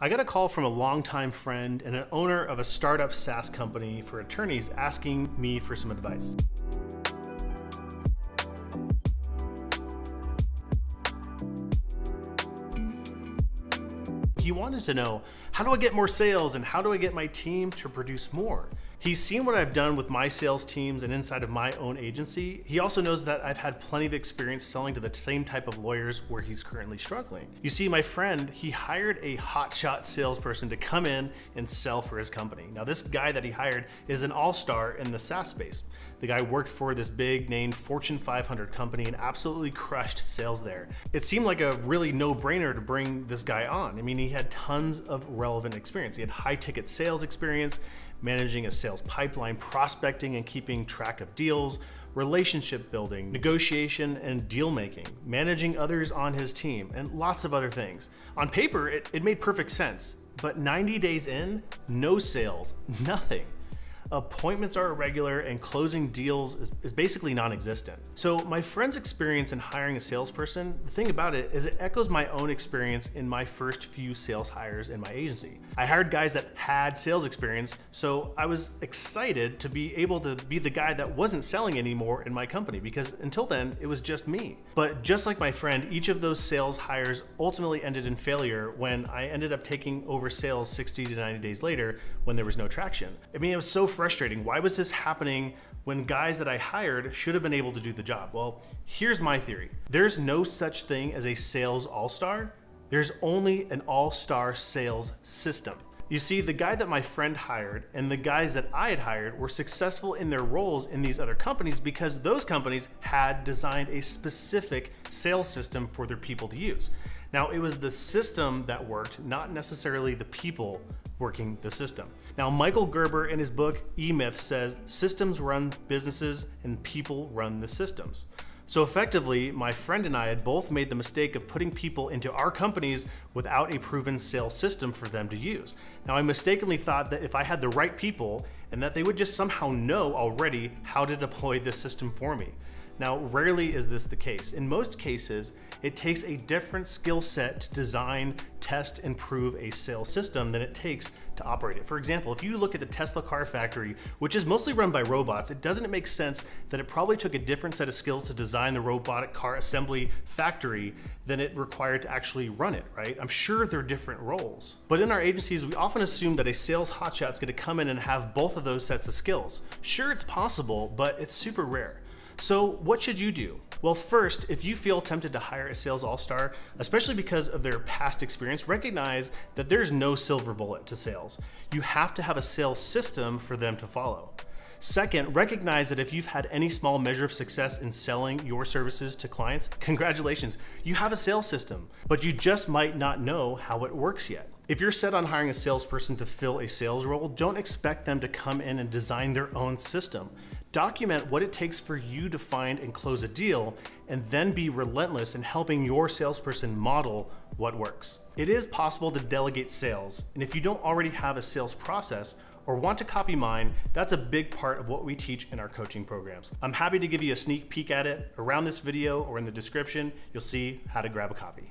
I got a call from a longtime friend and an owner of a startup SaaS company for attorneys asking me for some advice. He wanted to know, how do I get more sales and how do I get my team to produce more? He's seen what I've done with my sales teams and inside of my own agency. He also knows that I've had plenty of experience selling to the same type of lawyers where he's currently struggling. You see, my friend, he hired a hotshot salesperson to come in and sell for his company. Now, this guy that he hired is an all-star in the SaaS space. The guy worked for this big named Fortune 500 company and absolutely crushed sales there. It seemed like a really no-brainer to bring this guy on. I mean, he had tons of relevant experience. He had high-ticket sales experience, managing a sales pipeline, prospecting and keeping track of deals, relationship building, negotiation and deal making, managing others on his team, and lots of other things. On paper, it made perfect sense, but 90 days in, no sales, nothing. Appointments are irregular and closing deals is basically non-existent. So my friend's experience in hiring a salesperson, the thing about it is it echoes my own experience in my first few sales hires in my agency. I hired guys that had sales experience, so I was excited to be able to be the guy that wasn't selling anymore in my company, because until then it was just me. But just like my friend, each of those sales hires ultimately ended in failure when I ended up taking over sales 60 to 90 days later when there was no traction. I mean, it was so frustrating. Why was this happening when guys that I hired should have been able to do the job? Well, here's my theory. There's no such thing as a sales all-star. There's only an all-star sales system. You see, the guy that my friend hired and the guys that I had hired were successful in their roles in these other companies because those companies had designed a specific sales system for their people to use. Now, it was the system that worked, not necessarily the people working the system. Now, Michael Gerber in his book, E-Myth, says systems run businesses and people run the systems. So effectively, my friend and I had both made the mistake of putting people into our companies without a proven sales system for them to use. Now, I mistakenly thought that if I had the right people and that they would just somehow know already how to deploy this system for me. Now, rarely is this the case. In most cases, it takes a different skill set to design, test, and prove a sales system than it takes to operate it. For example, if you look at the Tesla car factory, which is mostly run by robots, doesn't it make sense that it probably took a different set of skills to design the robotic car assembly factory than it required to actually run it, right? I'm sure they're different roles. But in our agencies, we often assume that a sales hotshot is going to come in and have both of those sets of skills. Sure, it's possible, but it's super rare. So what should you do? Well, first, if you feel tempted to hire a sales all-star, especially because of their past experience, recognize that there's no silver bullet to sales. You have to have a sales system for them to follow. Second, recognize that if you've had any small measure of success in selling your services to clients, congratulations, you have a sales system, but you just might not know how it works yet. If you're set on hiring a salesperson to fill a sales role, don't expect them to come in and design their own system. Document what it takes for you to find and close a deal, and then be relentless in helping your salesperson model what works. It is possible to delegate sales, and if you don't already have a sales process or want to copy mine, that's a big part of what we teach in our coaching programs. I'm happy to give you a sneak peek at it. Around this video or in the description, you'll see how to grab a copy.